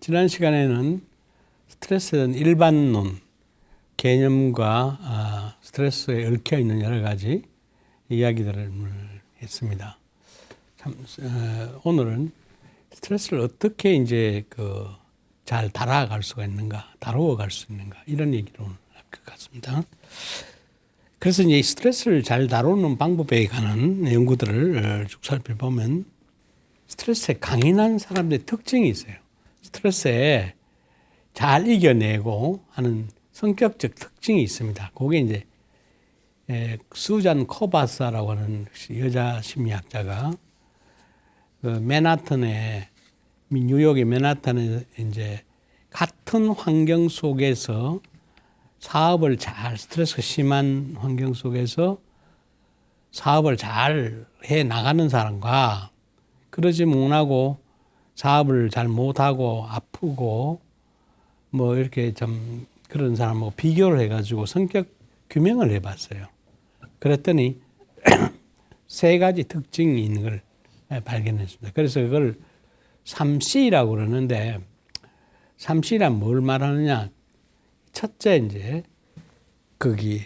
지난 시간에는 스트레스에 대한 일반론, 개념과 스트레스에 얽혀 있는 여러 가지 이야기들을 했습니다. 오늘은 스트레스를 어떻게 이제 잘 다뤄갈 수가 있는가, 다루어 갈 수 있는가, 이런 얘기로 할 것 같습니다. 그래서 이제 스트레스를 잘 다루는 방법에 관한 연구들을 쭉 살펴보면 스트레스에 강인한 사람들의 특징이 있어요. 스트레스에 잘 이겨내고 하는 성격적 특징이 있습니다. 그게 이제 수잔 코바사라고 하는 여자 심리학자가 뉴욕의 맨하탄에 이제 같은 환경 속에서 스트레스가 심한 환경 속에서 사업을 잘 해 나가는 사람과 그러지 못하고 사업을 잘 못하고 아프고 뭐 이렇게 좀 그런 사람하고 비교를 해가지고 성격 규명을 해봤어요. 그랬더니 세 가지 특징이 있는 걸 발견했습니다. 그래서 그걸 3C라고 그러는데 3C란 뭘 말하느냐? 첫째 이제 거기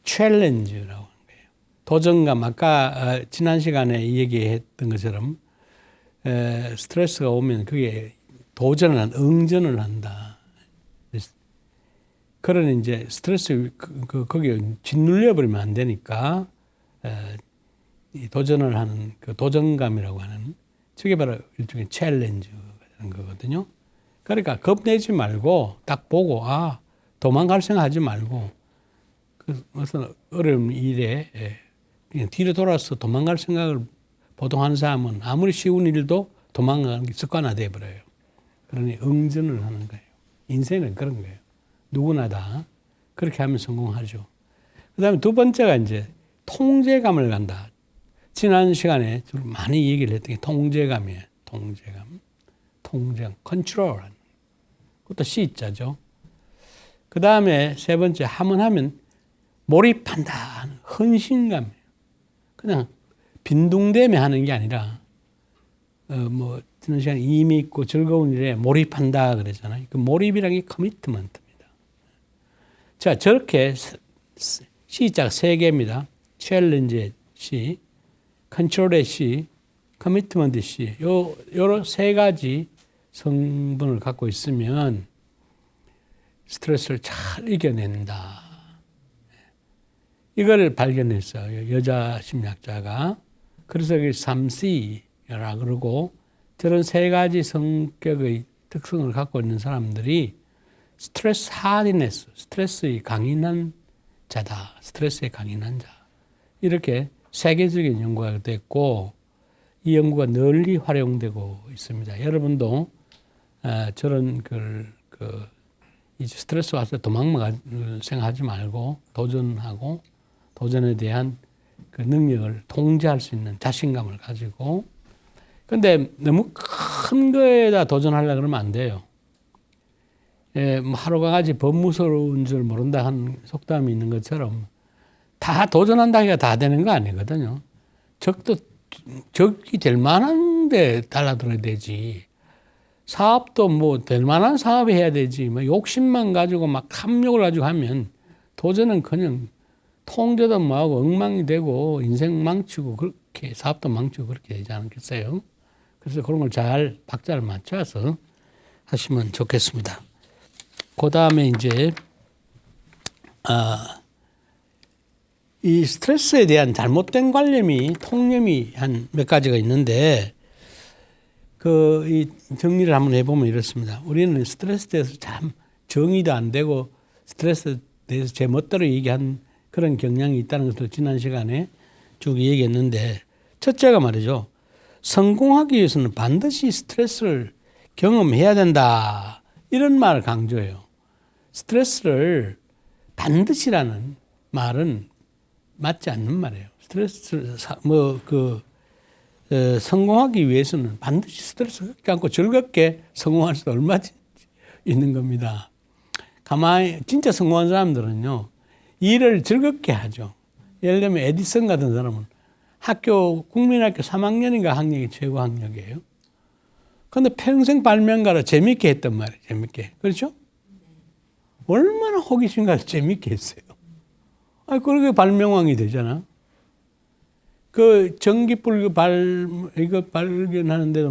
챌린지라고 하는 거예요. 도전감, 아까 지난 시간에 얘기했던 것처럼 스트레스가 오면 그게 응전을 한다. 그런 이제 스트레스 거기에 짓눌려 버리면 안 되니까 도전을 하는 그 도전감이라고 하는 저게 바로 일종의 챌린지가 되는 거거든요. 그러니까 겁내지 말고 딱 보고 도망갈 생각하지 말고 무슨 어려운 일에 그냥 뒤로 돌아서 도망갈 생각을 보통 하는 사람은 아무리 쉬운 일도 도망가는 게 습관화돼 버려요. 그러니 응전을 하는 거예요. 인생은 그런 거예요. 누구나 다 그렇게 하면 성공하죠. 그 다음에 두 번째가 이제 통제감을 간다. 지난 시간에 많이 얘기를 했던 게 통제감이에요. 통제감, 컨트롤. 그것도 C자죠. 그 다음에 세 번째, 하면 몰입한다. 헌신감이에요. 그냥 빈둥대며 하는 게 아니라, 지난 시간에 의미 있고 즐거운 일에 몰입한다 그랬잖아요. 그 몰입이라는 게 커미트먼트입니다. 자, 저렇게 C자가 세 개입니다. 챌린지의 C, 컨트롤의 C, 커미트먼트 C. 요런 세 가지 성분을 갖고 있으면 스트레스를 잘 이겨낸다. 이걸 발견했어요. 여자 심리학자가. 그래서 3C라 그러고 저런 세 가지 성격의 특성을 갖고 있는 사람들이 스트레스 하디네스, 스트레스에 강인한 자다. 스트레스에 강인한 자. 이렇게 세계적인 연구가 됐고 이 연구가 널리 활용되고 있습니다. 여러분도 저런 이제 스트레스 와서 도망갈 생각하지 말고 도전하고 도전에 대한 그 능력을 통제할 수 있는 자신감을 가지고 근데 너무 큰 거에다 도전하려고 그러면 안 돼요. 하루가 가지 법 무서운 줄 모른다 하는 속담이 있는 것처럼 다 도전한다기가 다 되는 거 아니거든요. 적이 될 만한데 달라들어야 되지. 사업도 될 만한 사업을 해야 되지. 욕심만 가지고 막 탐욕을 가지고 하면 도전은 그냥 통제도 뭐하고 엉망이 되고 인생 망치고 그렇게 사업도 망치고 그렇게 되지 않겠어요? 그래서 그런 걸 잘 박자를 맞춰서 하시면 좋겠습니다. 그 다음에 이제 이 스트레스에 대한 잘못된 통념이 한 몇 가지가 있는데 이 정리를 한번 해보면 이렇습니다. 우리는 스트레스에 대해서 참 정의도 안 되고 스트레스에 대해서 제 멋대로 얘기한 그런 경향이 있다는 것을 지난 시간에 쭉 얘기했는데 첫째가 말이죠. 성공하기 위해서는 반드시 스트레스를 경험해야 된다. 이런 말을 강조해요. 스트레스를 반드시라는 말은 맞지 않는 말이에요. 성공하기 위해서는 반드시 스트레스 갖지 않고 즐겁게 성공할 수도 얼마든지 있는 겁니다. 진짜 성공한 사람들은요, 일을 즐겁게 하죠. 예를 들면 에디슨 같은 사람은 국민학교 3학년인가 학력이 최고 학력이에요. 근데 평생 발명가를 재밌게 했단 말이에요. 재밌게. 그렇죠? 얼마나 호기심과 재밌게 했어요. 그렇게 발명왕이 되잖아. 그 전기불 이거 발견하는데도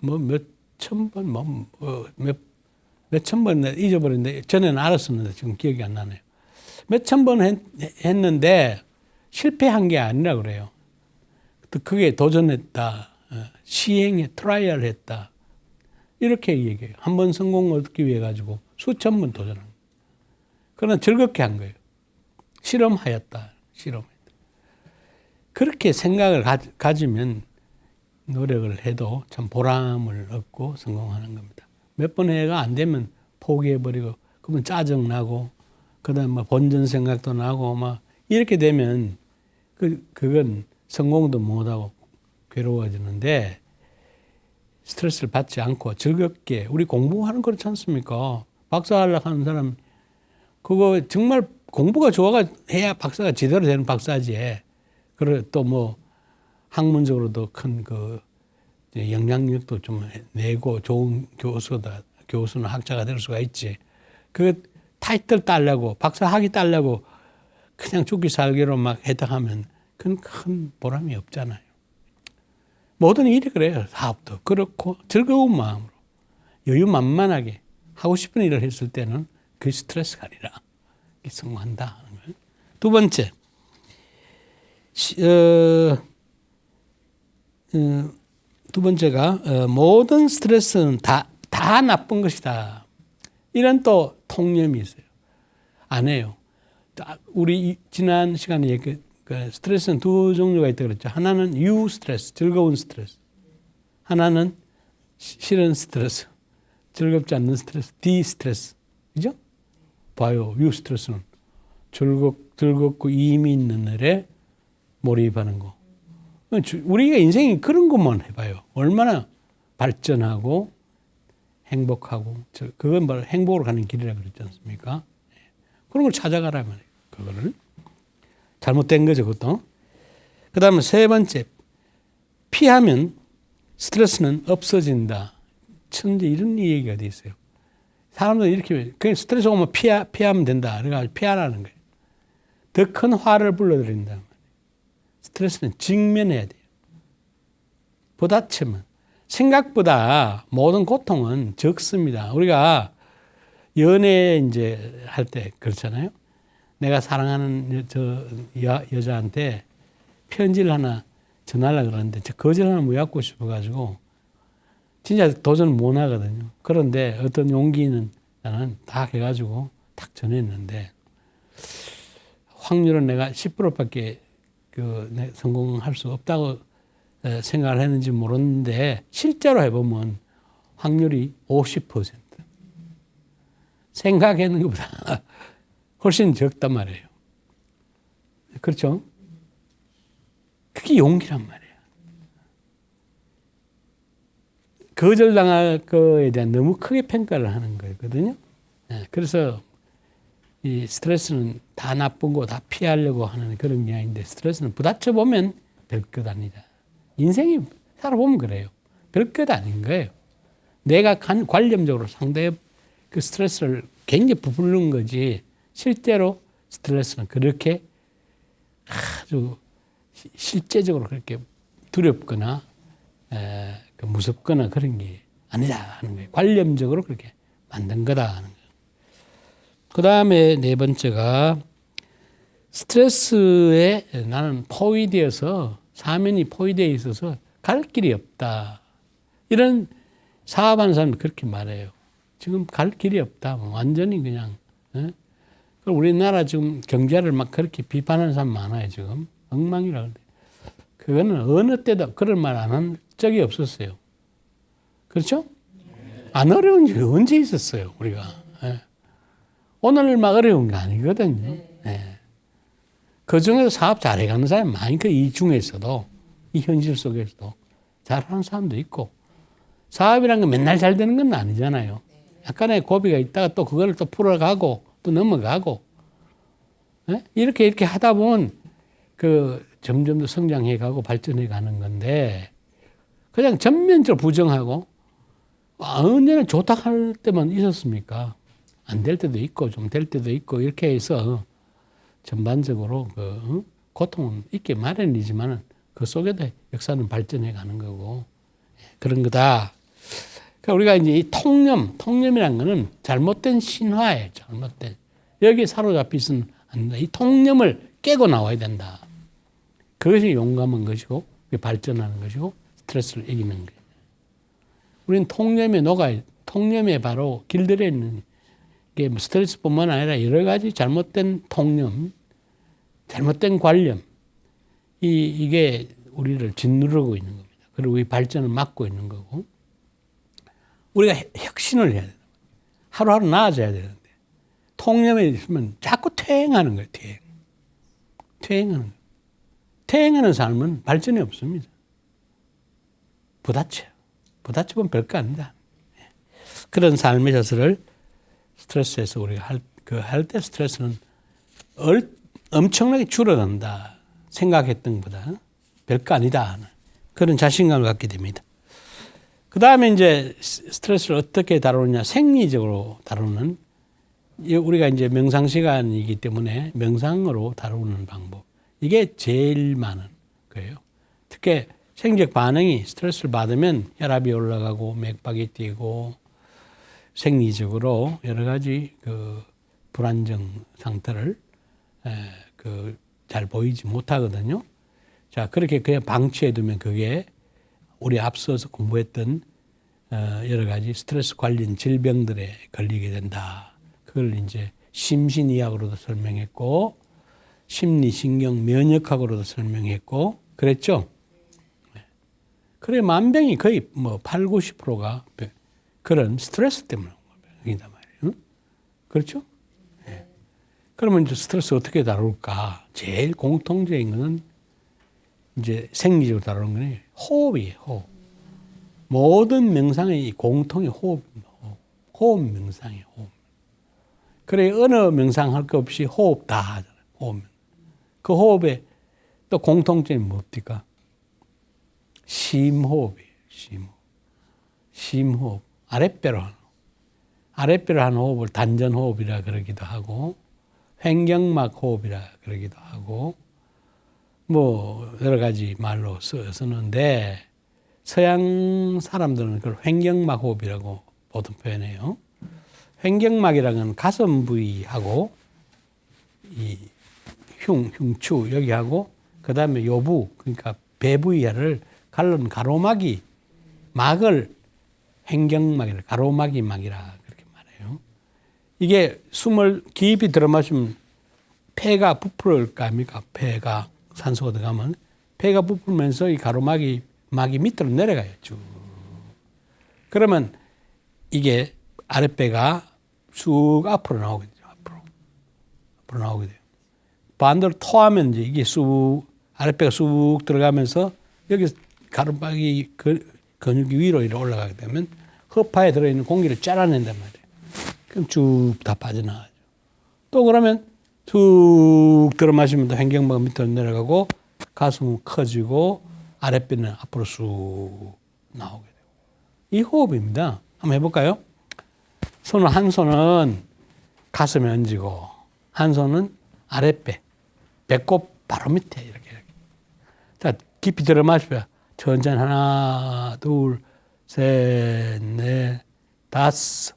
몇천 번, 몇천 번 잊어버렸는데, 전에는 알았었는데 지금 기억이 안 나네요. 몇천 번 했는데 실패한 게 아니라 그래요. 또 그게 도전했다. 시행에 트라이얼 했다. 이렇게 얘기해요. 한 번 성공을 얻기 위해 가지고 수천 번 도전한 거예요. 그러나 즐겁게 한 거예요. 실험하였다. 실험했다. 그렇게 생각을 가지면 노력을 해도 참 보람을 얻고 성공하는 겁니다. 몇 번 해가 안 되면 포기해버리고, 그러면 짜증나고, 그 다음에 본전 생각도 나고, 이렇게 되면 그건 성공도 못하고 괴로워지는데, 스트레스를 받지 않고 즐겁게, 우리 공부하는 거 그렇지 않습니까? 박사하려고 하는 사람, 그거 정말 공부가 해야 박사가 제대로 되는 박사지. 그래, 또 학문적으로도 큰 영향력도 좀 내고 좋은 교수는 학자가 될 수가 있지. 그 타이틀 따려고, 박사 학위 따려고 그냥 죽기 살기로 막 해당하면 그건 큰 보람이 없잖아요. 모든 일이 그래요. 사업도 그렇고 즐거운 마음으로 여유만만하게 하고 싶은 일을 했을 때는 그 스트레스가 아니라 성공한다 하는 거예요. 두 번째, 두 번째가 모든 스트레스는 다 나쁜 것이다. 이런 또 통념이 있어요. 안 해요. 우리 지난 시간에 스트레스는 두 종류가 있다고 그랬죠. 하나는 유 스트레스, 즐거운 스트레스. 하나는 싫은 스트레스, 즐겁지 않는 스트레스, 디 스트레스. 그죠? 봐요. 유 스트레스는 즐겁고 의미 있는 일에 몰입하는 거. 우리가 인생이 그런 것만 해봐요. 얼마나 발전하고 행복하고, 그건 바로 행복으로 가는 길이라고 그랬지 않습니까? 그런 걸 찾아가라 말이에요. 그거를. 잘못된 거죠, 그것도. 그 다음에 세 번째, 피하면 스트레스는 없어진다. 천재 이런 얘기가 어디 있어요. 사람들은 이렇게, 그냥 스트레스 오면 피하면 된다. 그러니까 피하라는 거예요. 더 큰 화를 불러들인다. 스트레스는 직면해야 돼요. 부딪히면. 생각보다 모든 고통은 적습니다. 우리가 연애 이제 할 때 그렇잖아요. 내가 사랑하는 여자한테 편지를 하나 전하려고 그러는데 거절 하나 무약고 싶어가지고 진짜 도전 못 하거든요. 그런데 어떤 용기는 나는 다 해가지고 딱 전했는데 확률은 내가 10%밖에 성공할 수 없다고 생각을 했는지 모르는데 실제로 해보면 확률이 50%. 생각하는 것보다 훨씬 적단 말이에요. 그렇죠? 그게 용기란 말이에요. 거절당할 거에 대한 너무 크게 평가를 하는 거거든요. 그래서 이 스트레스는 다 나쁘고 다 피하려고 하는 그런 게 아닌데 스트레스는 부딪혀보면 별것 아니다. 인생이 살아보면 그래요. 별것 아닌 거예요. 내가 관념적으로 상대의 그 스트레스를 굉장히 부풀는 거지 실제로 스트레스는 그렇게 아주 실제적으로 그렇게 두렵거나 무섭거나 그런 게 아니다 하는 거예요. 관념적으로 그렇게 만든 거다 하는 거예요. 그 다음에 네 번째가 스트레스에 나는 포위되어서 사면이 포위되어 있어서 갈 길이 없다. 이런 사업하는 사람은 그렇게 말해요. 지금 갈 길이 없다. 완전히 그냥. 우리나라 지금 경제를 막 그렇게 비판하는 사람 많아요. 지금 엉망이라고. 그거는 어느 때도 그런 말 안 한 적이 없었어요. 그렇죠? 안 어려운 일이 언제 있었어요. 우리가. 오늘 막 어려운 게 아니거든요. 그 중에도 사업 잘해가는 사람이 많이 이 중에서도 이 현실 속에서도 잘하는 사람도 있고 사업이란 건 맨날 잘 되는 건 아니잖아요. 약간의 고비가 있다가 또 그걸 또 풀어가고 또 넘어가고 이렇게 하다 보면 점점 더 성장해가고 발전해가는 건데 그냥 전면적으로 부정하고 언제나 좋다 할 때만 있었습니까? 안 될 때도 있고 좀 될 때도 있고 이렇게 해서 전반적으로 고통은 있게 마련이지만 그 속에도 역사는 발전해 가는 거고 그런 거다. 그러니까 우리가 이제 이 통념이라는 거는 잘못된 신화예요. 잘못된. 여기에 사로잡혀 있으면 안 된다. 이 통념을 깨고 나와야 된다. 그것이 용감한 것이고 발전하는 것이고 스트레스를 이기는 거예요. 우리는 통념에 바로 길들여 있는 게 스트레스뿐만 아니라 여러 가지 잘못된 통념, 잘못된 관념, 이게 우리를 짓누르고 있는 겁니다. 그리고 우리 발전을 막고 있는 거고, 우리가 혁신을 해야 돼요. 하루하루 나아져야 되는데, 통념에 있으면 자꾸 퇴행하는 거예요, 퇴행하는 삶은 발전이 없습니다. 부딪히면 별거 아닙니다. 그런 삶의 자세를 스트레스에서 우리가 할 때 스트레스는 엄청나게 줄어든다. 생각했던 것보다 별거 아니다. 그런 자신감을 갖게 됩니다. 그 다음에 이제 스트레스를 어떻게 다루느냐. 생리적으로 다루는, 우리가 이제 명상 시간이기 때문에 명상으로 다루는 방법. 이게 제일 많은 거예요. 특히 생적 반응이 스트레스를 받으면 혈압이 올라가고 맥박이 뛰고 생리적으로 여러 가지 그 불안정 상태를 잘 보이지 못하거든요. 자, 그렇게 그냥 방치해두면 그게 우리 앞서서 공부했던 여러 가지 스트레스 관련 질병들에 걸리게 된다. 그걸 이제 심신의학으로도 설명했고, 심리신경 면역학으로도 설명했고, 그랬죠? 그래, 만병이 거의 8, 90%가 그런 스트레스 때문에 생긴단 말이에요. 그렇죠? 네. 그러면 이제 스트레스 어떻게 다룰까? 제일 공통적인 거는 이제 생리적으로 다루는 거는 호흡이에요, 호흡. 모든 명상의 공통의 호흡입니다. 호흡 명상이에요, 호흡. 그래, 어느 명상할 것 없이 호흡 다 하잖아요, 호흡. 그 호흡에 또 공통점이 뭡니까? 심호흡이에요, 심호흡. 아랫배로 하는 호흡을 단전호흡이라 그러기도 하고, 횡경막 호흡이라 그러기도 하고, 여러 가지 말로 쓰는데, 서양 사람들은 그걸 횡경막 호흡이라고 보통 표현해요. 횡경막이라는 건 가슴 부위하고, 이 흉추 여기하고, 그 다음에 요부, 그러니까 배 부위를 가른 가로막이, 막을 횡경막이라, 가로막이 막이라 그렇게 말해요. 이게 숨을 깊이 들어 마시면 폐가 부풀을 거 아닙니까? 폐가 산소가 들어가면 폐가 부풀면서 이 가로막이 밑으로 내려가요, 쭉. 그러면 이게 아랫배가 쑥 앞으로 나오게 되죠. 앞으로 나오게 돼요. 반대로 토하면 이제 이게 아랫배가 쑥 들어가면서 여기 가로막이 근육이 위로 올라가게 되면 허파에 들어있는 공기를 짜라낸단 말이에요. 그럼 쭉 다 빠져나가죠. 또 그러면 쭉 들어 마시면 횡경막 밑으로 내려가고 가슴은 커지고 아랫배는 앞으로 쑥 나오게 돼요. 이 호흡입니다. 한번 해볼까요? 한 손은 가슴에 얹고 한 손은 아랫배, 배꼽 바로 밑에 이렇게. 자, 깊이 들어 마시고요. 천천히 하나, 둘, 셋, 넷, 다섯.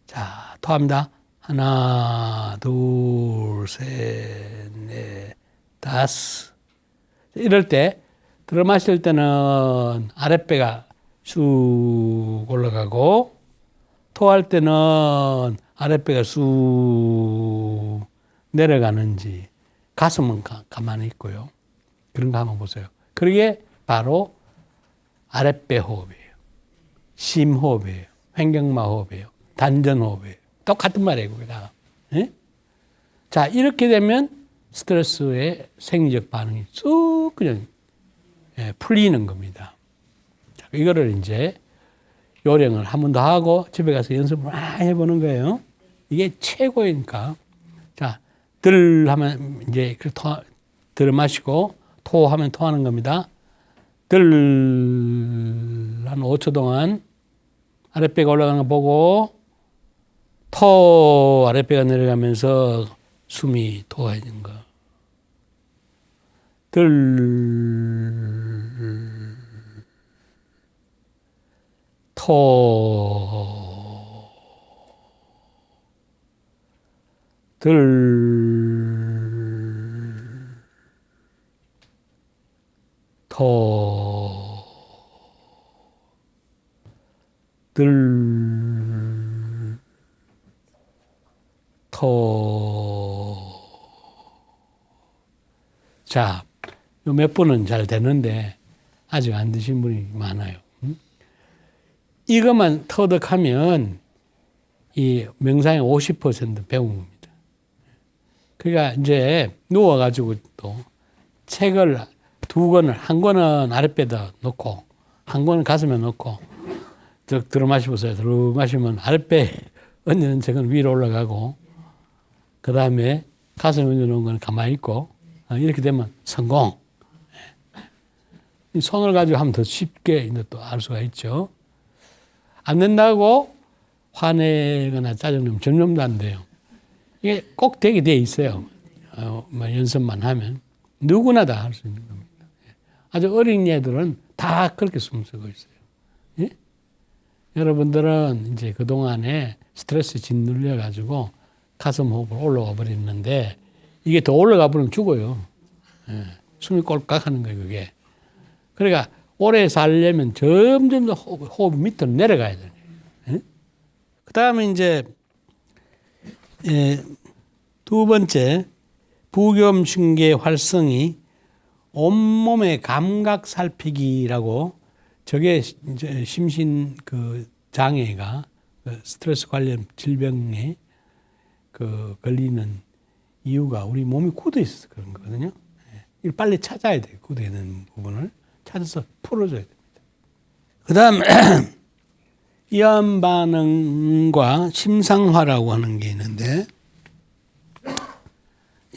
자, 토합니다. 하나, 둘, 셋, 넷, 다섯. 이럴 때 들어 마실 때는 아랫배가 쑥 올라가고, 토할 때는 아랫배가 쑥 내려가는지, 가슴은 가만히 있고요. 그런 거 한번 보세요. 그게 바로 아랫배 호흡이에요. 심호흡이에요. 횡경막 호흡이에요. 단전 호흡이에요. 똑같은 말이에요, 그게 다. 네? 자, 이렇게 되면 스트레스의 생리적 반응이 쑥 그냥 풀리는 겁니다. 자, 이거를 이제 요령을 한 번 더 하고 집에 가서 연습을 많이 해보는 거예요. 이게 최고이니까. 자, 들 하면 이제 들어 마시고 토하면 토하는 겁니다. 한 5초 동안 아랫배가 올라가는 거 보고 토 아랫배가 내려가면서 숨이 도와지는 거. 토 토 자, 요 몇 분은 잘 되는데 아직 안 드신 분이 많아요. 이것만 터득하면 이 명상의 50% 배운 겁니다. 그러니까 이제 누워가지고 또 책을 두 권을, 한 권은 아랫배에다 놓고 한 권은 가슴에 놓고 들어 마시보세요. 들어 마시면 아랫배 얹는 책은 위로 올라가고 그 다음에 가슴에 얹어놓은 건 가만히 있고 이렇게 되면 성공. 손을 가지고 하면 더 쉽게 또 알 수가 있죠. 안 된다고 화내거나 짜증내면 점점도 안 돼요. 이게 꼭 되게 돼 있어요. 연습만 하면 누구나 다 할 수 있는 겁니다. 아주 어린 애들은 다 그렇게 숨쉬고 있어요. 예? 여러분들은 이제 그동안에 스트레스 짓눌려 가지고 가슴 호흡으로 올라가 버리는데 이게 더 올라가 버리면 죽어요. 예. 숨이 꼴깍 하는 거예요, 그게. 그러니까 오래 살려면 점점 더 호흡 밑으로 내려가야 돼요. 예? 그 다음에 이제 두 번째, 부교음신계 활성이 온몸의 감각 살피기라고 저게 이제 심신 그 장애가 스트레스 관련 질병에 그 걸리는 이유가 우리 몸이 굳어 있어서 그런 거거든요. 이걸 빨리 찾아야 돼요. 굳어 있는 부분을 찾아서 풀어줘야 됩니다. 그 다음 이완 반응과 심상화라고 하는 게 있는데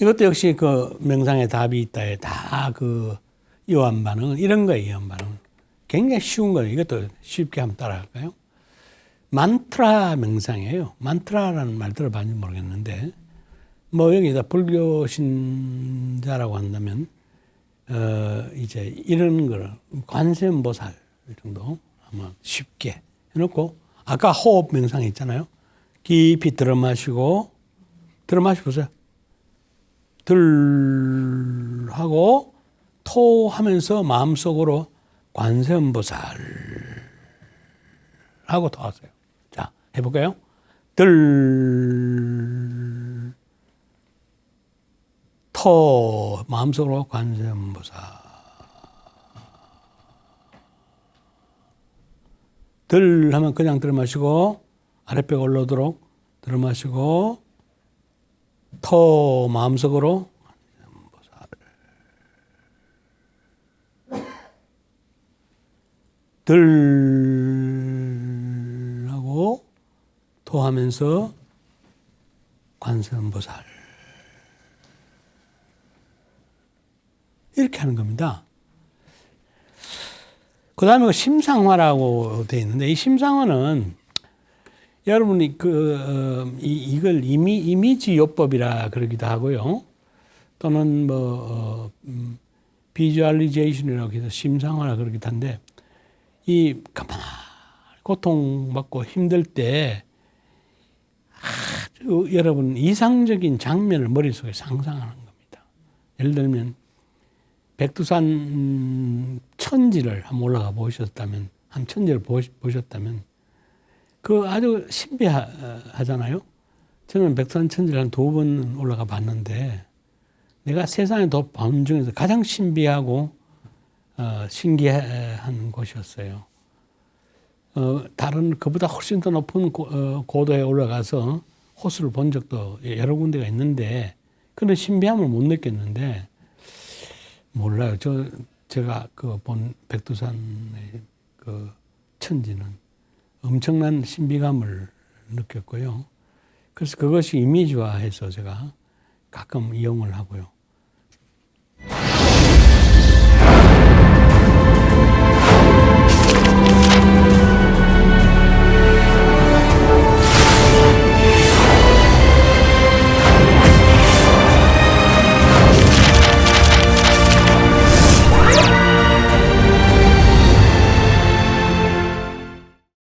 이것도 역시 그 명상의 답이 있다에 다 그 이완 반응은 이런 거예요. 이완 반응은 굉장히 쉬운 거예요. 이것도 쉽게 한번 따라갈까요? 만트라 명상이에요. 만트라라는 말 들어봤는지 모르겠는데 뭐 여기다 불교 신자라고 한다면 이제 이런 거를 관세음보살 정도 아마 쉽게 해놓고 아까 호흡 명상이 있잖아요. 깊이 들어 마시고 보세요. 들 하고 토 하면서 마음속으로 관세음보살 하고 더 하세요. 자, 해볼까요? 들 토 마음속으로 관세음보살 들 하면 그냥 들어 마시고 아랫배가 올라오도록 들어 마시고 토 마음속으로 들 하고 토하면서 관세음보살 이렇게 하는 겁니다. 그 다음에 심상화라고 되어 있는데 이 심상화는 여러분이 이걸 이미지 요법이라 그러기도 하고요. 또는 비주얼리제이션이라고 해서 심상화라 그러기도 한데 이 가만히 고통받고 힘들 때 아주 여러분 이상적인 장면을 머릿속에 상상하는 겁니다. 예를 들면 백두산 천지를 한번 올라가 보셨다면 한 천지를 보셨다면 그 아주 신비하잖아요. 저는 백두산 천지를 한 2번 올라가 봤는데 내가 세상에 본 중에서 가장 신비하고 신기한 곳이었어요. 다른 그보다 훨씬 더 높은 고도에 올라가서 호수를 본 적도 여러 군데가 있는데 그런 신비함을 못 느꼈는데 몰라요. 제가 본 백두산의 그 천지는 엄청난 신비감을 느꼈고요. 그래서 그것이 이미지화해서 제가 가끔 이용을 하고요.